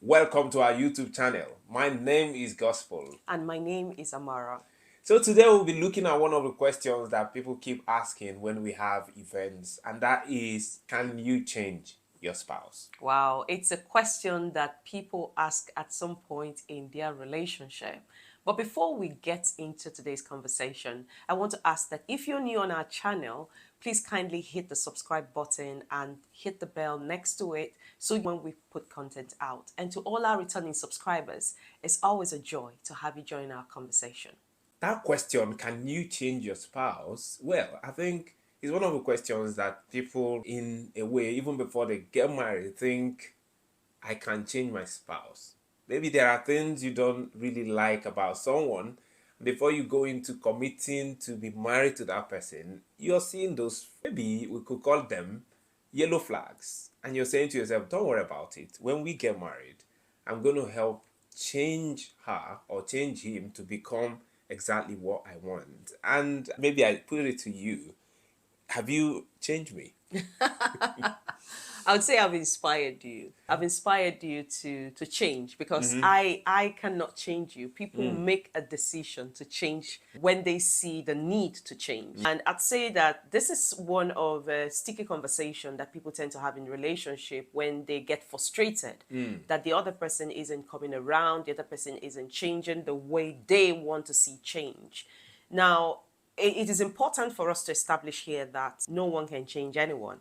Welcome to our YouTube channel. My name is Gospel. And my name is Amara. So today we'll be looking at one of the questions that people keep asking when we have events, and that is, can you change your spouse? Wow, it's a question that people ask at some point in their relationship. But before we get into today's conversation, I want to ask that if you're new on our channel, please kindly hit the subscribe button and hit the bell next to it so when we put content out. And to all our returning subscribers, it's always a joy to have you join our conversation. That question, can you change your spouse? Well, I think it's one of the questions that people, in a way, even before they get married, think, I can change my spouse. Maybe there are things you don't really like about someone. Before you go into committing to be married to that person, you're seeing those, maybe we could call them yellow flags. And you're saying to yourself, don't worry about it. When we get married, I'm going to help change her or change him to become exactly what I want. And maybe I put it to you, have you changed me? I would say I've inspired you. I've inspired you to change because I cannot change you. People make a decision to change when they see the need to change. And I'd say that this is one of a sticky conversation that people tend to have in relationship when they get frustrated that the other person isn't coming around, the other person isn't changing the way they want to see change. Now, it is important for us to establish here that no one can change anyone.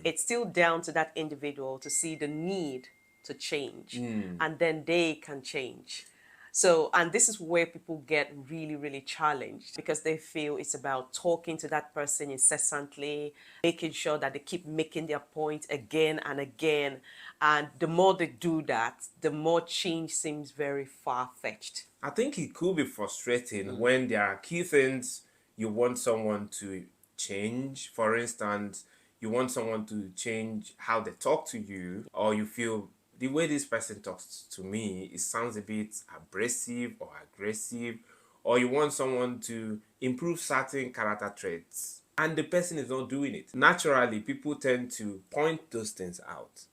It's still down to that individual to see the need to change, and then they can change. So, and this is where people get really, really challenged because they feel it's about talking to that person incessantly, making sure that they keep making their point again and again. And the more they do that, the more change seems very far-fetched. I think it could be frustrating when there are key things you want someone to change. For instance, you want someone to change how they talk to you, or you feel the way this person talks to me, it sounds a bit abrasive or aggressive, or you want someone to improve certain character traits and the person is not doing it. Naturally, people tend to point those things out.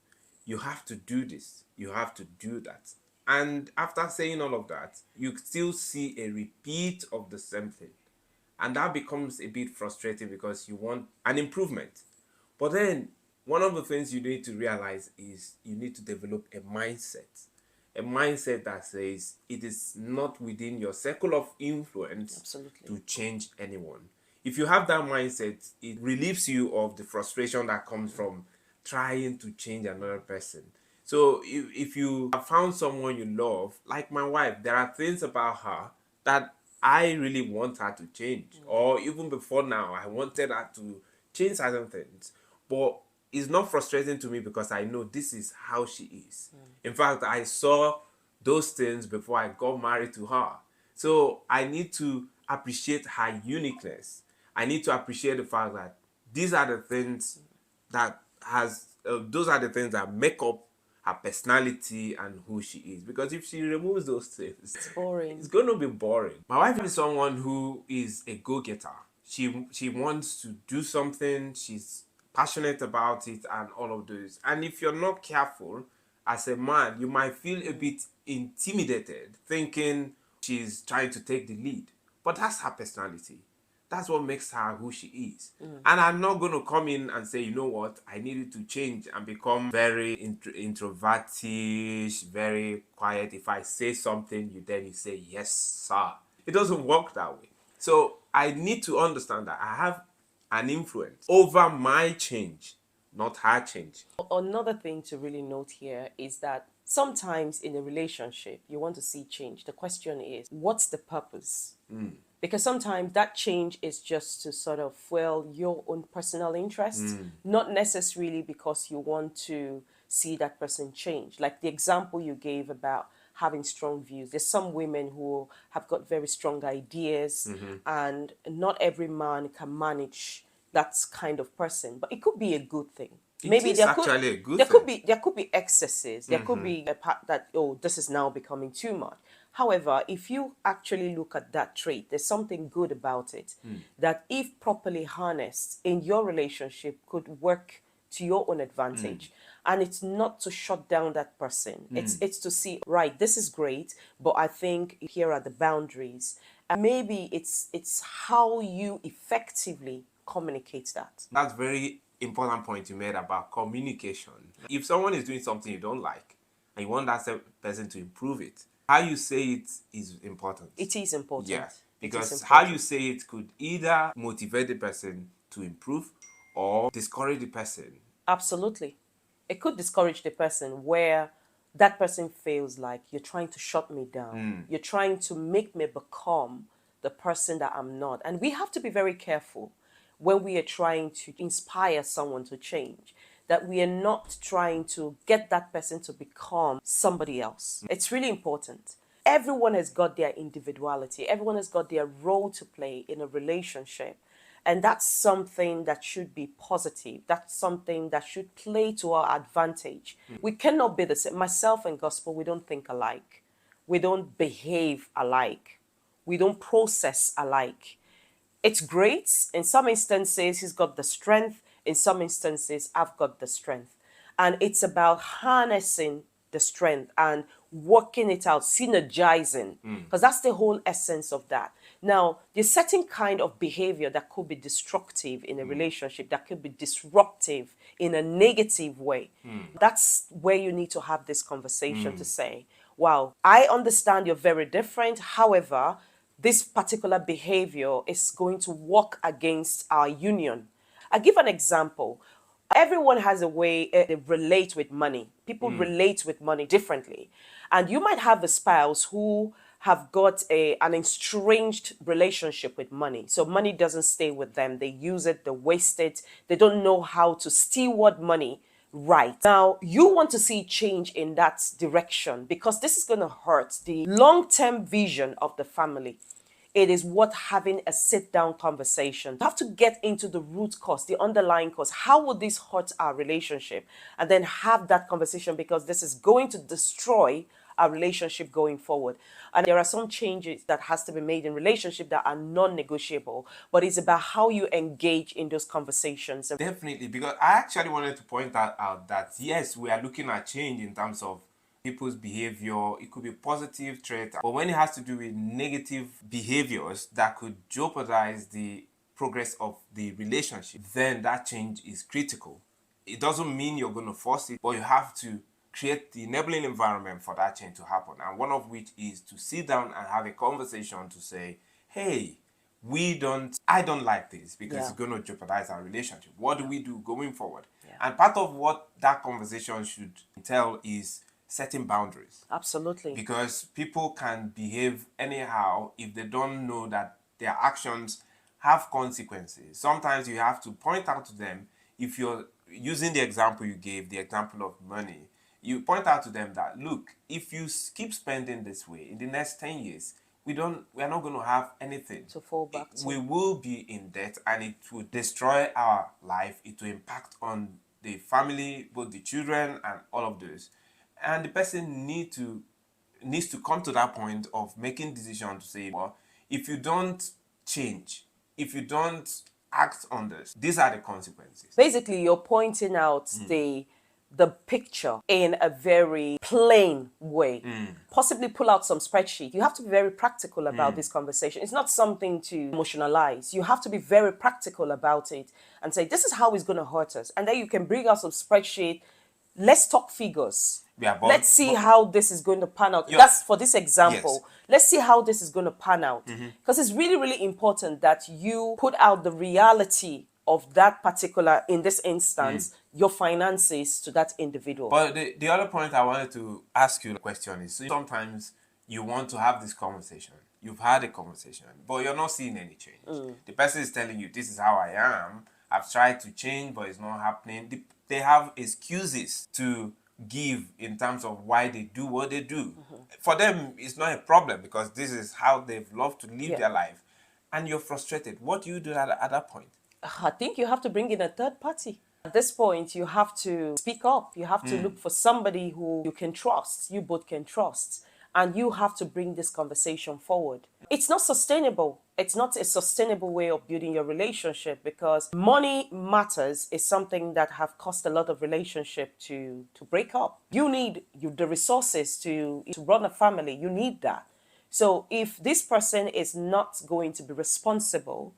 You have to do this, you have to do that. And after saying all of that, you still see a repeat of the same thing. And that becomes a bit frustrating because you want an improvement. But then one of the things you need to realize is you need to develop a mindset. A mindset that says it is not within your circle of influence Absolutely. to change anyone. If you have that mindset, it relieves you of the frustration that comes from trying to change another person. So if you have found someone you love, like my wife, there are things about her that I really want her to change. Or even before now, I wanted her to change certain things. But it's not frustrating to me because I know this is how she is. In fact, I saw those things before I got married to her. So I need to appreciate her uniqueness. I need to appreciate the fact that these are the things that those are the things that make up her personality and who she is. Because if she removes those things, It's boring. it's going to be boring. My wife is someone who is a go-getter. She wants to do something. She's passionate about it and all of those. And if you're not careful, as a man, you might feel a bit intimidated, thinking she's trying to take the lead. But that's her personality. That's what makes her who she is. And I'm not going to come in and say, you know what, I needed to change and become very introvertish, very quiet. If I say something, you say, yes, sir. It doesn't work that way. So I need to understand that I have an influence over my change, not her change. Another thing to really note here is that sometimes in a relationship, you want to see change. The question is, what's the purpose? Because sometimes that change is just to sort of fuel your own personal interest, not necessarily because you want to see that person change. Like the example you gave about having strong views. There's some women who have got very strong ideas, and not every man can manage that kind of person. But it could be a good thing. It is actually a good thing. There could be excesses. There could be a part that, oh, this is now becoming too much. However, if you actually look at that trait, there's something good about it that if properly harnessed in your relationship could work to your own advantage. And it's not to shut down that person. It's to see, right, this is great, but I think here are the boundaries. And maybe it's how you effectively communicate that. That's very important point you made about communication. If someone is doing something you don't like and you want that person to improve it, how you say it is important. It is important. Yeah, because important. how you say it could either motivate the person to improve or discourage the person. Absolutely. It could discourage the person where that person feels like you're trying to shut me down. You're trying to make me become the person that I'm not. And we have to be very careful when we are trying to inspire someone to change, that we are not trying to get that person to become somebody else. It's really important. Everyone has got their individuality. Everyone has got their role to play in a relationship. And that's something that should be positive. That's something that should play to our advantage. We cannot be the same. Myself and Gospel, we don't think alike. We don't behave alike. We don't process alike. It's great. In some instances, he's got the strength. In some instances, I've got the strength. And it's about harnessing the strength and working it out, synergizing, because that's the whole essence of that. Now, there's certain kind of behavior that could be destructive in a relationship, that could be disruptive in a negative way. That's where you need to have this conversation to say, wow, I understand you're very different. However, this particular behavior is going to work against our union. I'll give an example. Everyone has a way they relate with money. People relate with money differently. And you might have a spouse who have got an estranged relationship with money. So money doesn't stay with them. They use it, they waste it. They don't know how to steward money right. Now, you want to see change in that direction because this is going to hurt the long-term vision of the family. It is worth having a sit-down conversation. You have to get into the root cause, the underlying cause. How will this hurt our relationship? And then have that conversation because this is going to destroy our relationship going forward. And there are some changes that has to be made in relationship that are non-negotiable, but it's about how you engage in those conversations. Definitely, because I actually wanted to point out that yes, we are looking at change in terms of people's behavior. It could be positive trait, but when it has to do with negative behaviors that could jeopardize the progress of the relationship, then that change is critical. It doesn't mean you're going to force it, but you have to create the enabling environment for that change to happen. And one of which is to sit down and have a conversation to say, hey, I don't like this because it's going to jeopardize our relationship. What do we do going forward? And part of what that conversation should entail is setting boundaries. Absolutely. Because people can behave anyhow if they don't know that their actions have consequences. Sometimes you have to point out to them, if you're using the example you gave, the example of money, you point out to them that, look, if you keep spending this way, in the next 10 years, we are not going to have anything to fall back to. We will be in debt and it will destroy our life. It will impact on the family, both the children and all of those. And the person needs to come to that point of making decision to say, well, if you don't change, if you don't act on this, these are the consequences. Basically, you're pointing out the picture in a very plain way. Possibly pull out some spreadsheet. You have to be very practical about this conversation. It's not something to emotionalize. You have to be very practical about it and say, this is how it's going to hurt us. And then you can bring out some spreadsheet. Let's talk figures. Let's see how this is going to pan out. That's for this example. Yes. Let's see how this is going to pan out. Because it's really, really important that you put out the reality of that particular, in this instance, your finances to that individual. But the other point I wanted to ask you a question is, sometimes you want to have this conversation. You've had a conversation, but you're not seeing any change. The person is telling you, this is how I am. I've tried to change, but it's not happening. They have excuses to give in terms of why they do what they do. For them, it's not a problem because this is how they've loved to live their life. And you're frustrated. What do you do at that point? I think you have to bring in a third party. At this point, you have to speak up. You have to look for somebody who you can trust, you both can trust. and you have to bring this conversation forward. It's not sustainable. It's not a sustainable way of building your relationship, because money matters is something that have caused a lot of relationship to break up. You need the resources to run a family. You need that. So if this person is not going to be responsible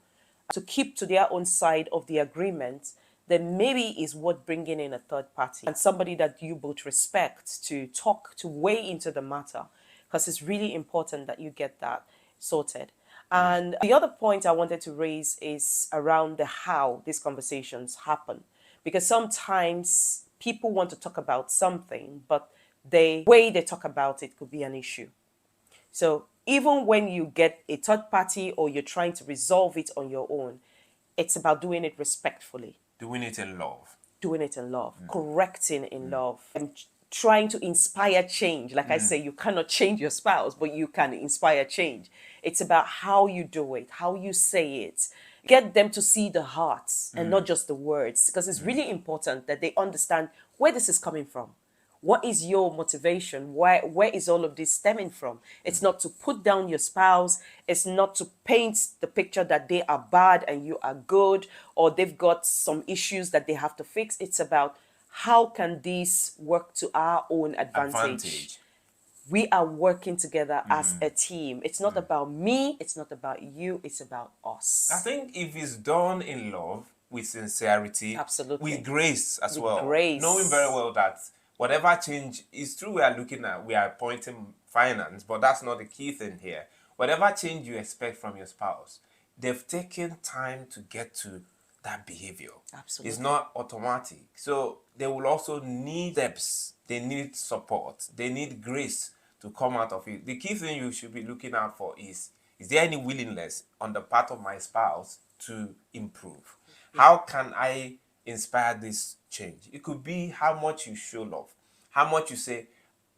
to keep to their own side of the agreement, then maybe is worth bringing in a third party and somebody that you both respect to talk, to weigh into the matter, because it's really important that you get that sorted. And the other point I wanted to raise is around the how these conversations happen, because sometimes people want to talk about something, but the way they talk about it could be an issue. So even when you get a third party or you're trying to resolve it on your own, it's about doing it respectfully. Doing it in love. Doing it in love, correcting in love, and trying to inspire change. Like I say, you cannot change your spouse, but you can inspire change. It's about how you do it, how you say it. Get them to see the hearts and not just the words, because it's really important that they understand where this is coming from. What is your motivation? Where is all of this stemming from? It's not to put down your spouse. It's not to paint the picture that they are bad and you are good, or they've got some issues that they have to fix. It's about how can this work to our own advantage. We are working together as a team. It's not about me. It's not about you. It's about us. I think if it's done in love, with sincerity, Absolutely, with grace as with well, grace, knowing very well that whatever change is true, we are pointing finance, but that's not the key thing here. Whatever change you expect from your spouse, they've taken time to get to that behavior. Absolutely. It's not automatic. So they will also need steps. They need support. They need grace to come out of it. The key thing you should be looking out for is there any willingness on the part of my spouse to improve? How can I inspire this change? It could be how much you show love, how much you say,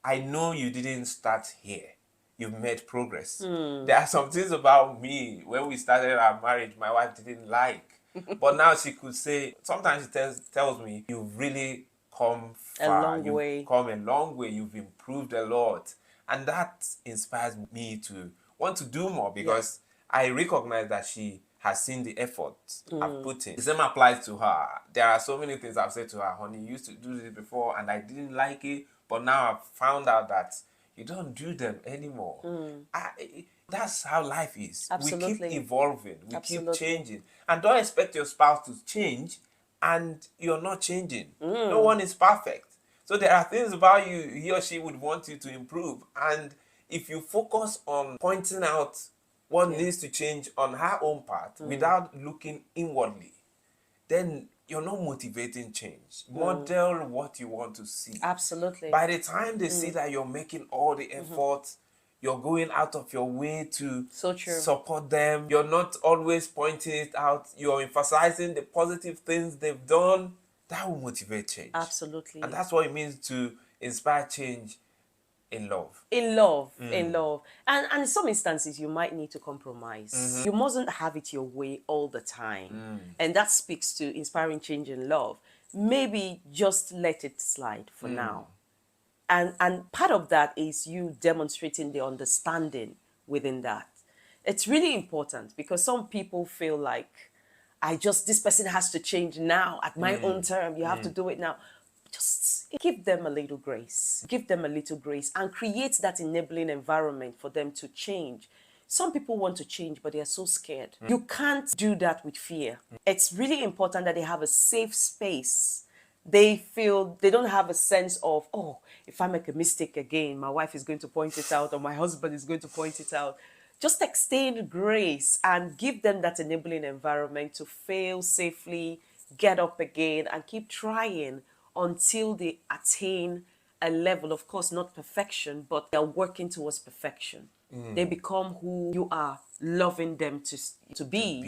I know you didn't start here. You've made progress. There are some things about me when we started our marriage my wife didn't like. But now she could say, sometimes she tells me, you've really come far. You've come a long way. You've improved a lot. And that inspires me to want to do more, because I recognize that she has seen the effort I've put in. The same applies to her. There are so many things I've said to her, honey, you used to do this before and I didn't like it, but now I've found out that you don't do them anymore. That's how life is. Absolutely. We keep evolving. We Absolutely. keep changing. And don't expect your spouse to change and you're not changing. No one is perfect. So there are things about you, he or she would want you to improve. And if you focus on pointing out what needs to change on her own part without looking inwardly, then you're not motivating change. Model what you want to see. Absolutely. By the time they see that you're making all the effort, you're going out of your way to support them, you're not always pointing it out, you're emphasizing the positive things they've done, that will motivate change. Absolutely. And that's what it means to inspire change in love. In love, in love. And in some instances, you might need to compromise. You mustn't have it your way all the time. And that speaks to inspiring change in love. Maybe just let it slide for now. And part of that is you demonstrating the understanding within that. It's really important, because some people feel like, this person has to change now at my own term. You have to do it now. Just give them a little grace. Give them a little grace and create that enabling environment for them to change. Some people want to change, but they are so scared. You can't do that with fear. It's really important that they have a safe space. They feel they don't have a sense of, oh, if I make a mistake again, my wife is going to point it out or my husband is going to point it out. Just extend grace and give them that enabling environment to fail safely, get up again, and keep trying until they attain a level, of course, not perfection, but they're working towards perfection. They become who you are loving them to be.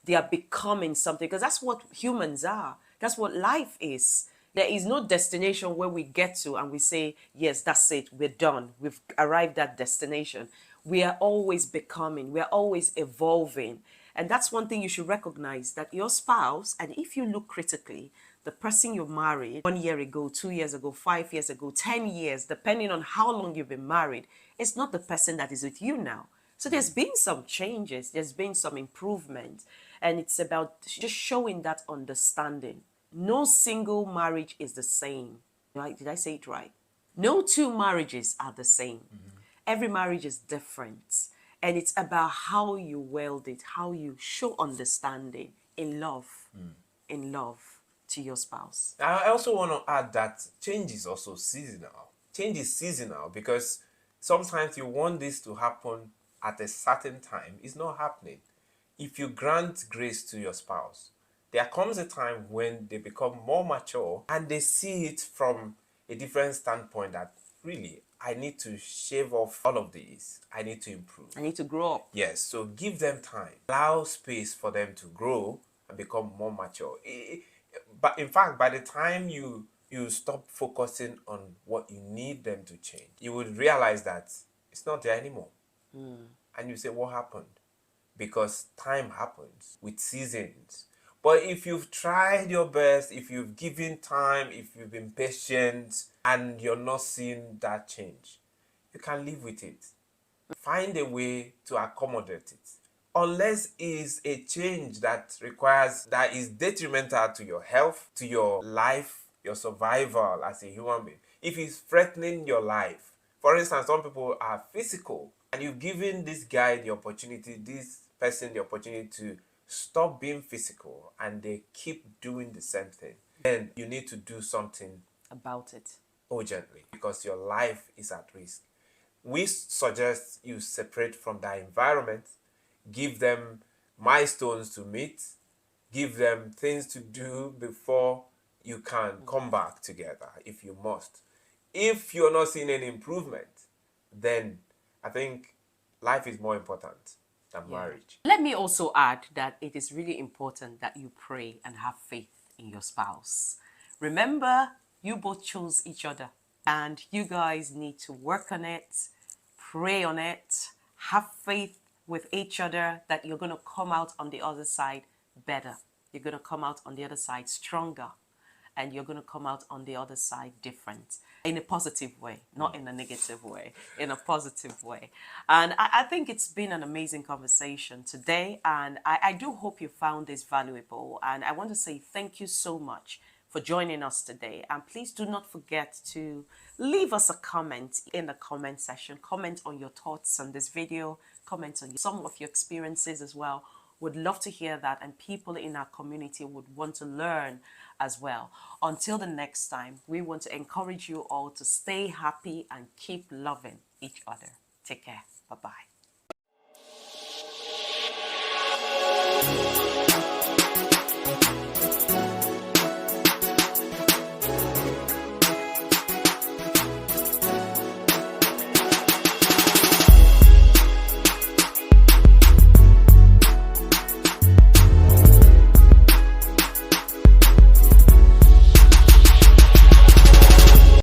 They are becoming something, because that's what humans are. That's what life is. There is no destination where we get to and we say, yes, that's it, we're done. We've arrived at destination. We are always becoming, we are always evolving. And that's one thing you should recognize, that your spouse, and if you look critically, The person you married 1 year ago, 2 years ago, 5 years ago, 10 years, depending on how long you've been married, is not the person that is with you now. So there's been some changes, there's been some improvement, and it's about just showing that understanding. No single marriage is the same. Right? Did I say it right? No two marriages are the same. Every marriage is different. And it's about how you weld it, how you show understanding in love, in love to your spouse. I also want to add that change is also seasonal. Change is seasonal because sometimes you want this to happen at a certain time. It's not happening. If you grant grace to your spouse, there comes a time when they become more mature and they see it from a different standpoint that really, I need to shave off all of these. I need to improve. I need to grow up. Yes, so give them time. Allow space for them to grow and become more mature. But in fact, by the time you stop focusing on what you need them to change, you would realize that it's not there anymore. And you say, what happened? Because time happens with seasons. But if you've tried your best, if you've given time, if you've been patient, and you're not seeing that change, you can live with it. Find a way to accommodate it. Unless it's a change that is detrimental to your health, to your life, your survival as a human being. If it's threatening your life, for instance, some people are physical, and you've given this guy the opportunity, this person the opportunity to stop being physical, and they keep doing the same thing, then you need to do something about it urgently because your life is at risk. We suggest you separate from that environment, give them milestones to meet, give them things to do before you can come back together if you must. If you're not seeing any improvement, then I think life is more important than marriage. Let me also add that it is really important that you pray and have faith in your spouse. Remember, you both chose each other, and you guys need to work on it, pray on it, have faith with each other that you're going to come out on the other side better. You're going to come out on the other side stronger, and you're going to come out on the other side different in a positive way, not in a negative way, in a positive way. And I think it's been an amazing conversation today, and I do hope you found this valuable. And I want to say thank you so much for joining us today. And please do not forget to leave us a comment in the comment section. Comment on your thoughts on this video, comment on some of your experiences as well. Would love to hear that, and people in our community would want to learn as well. Until the next time, we want to encourage you all to stay happy and keep loving each other. Take care. Bye-bye.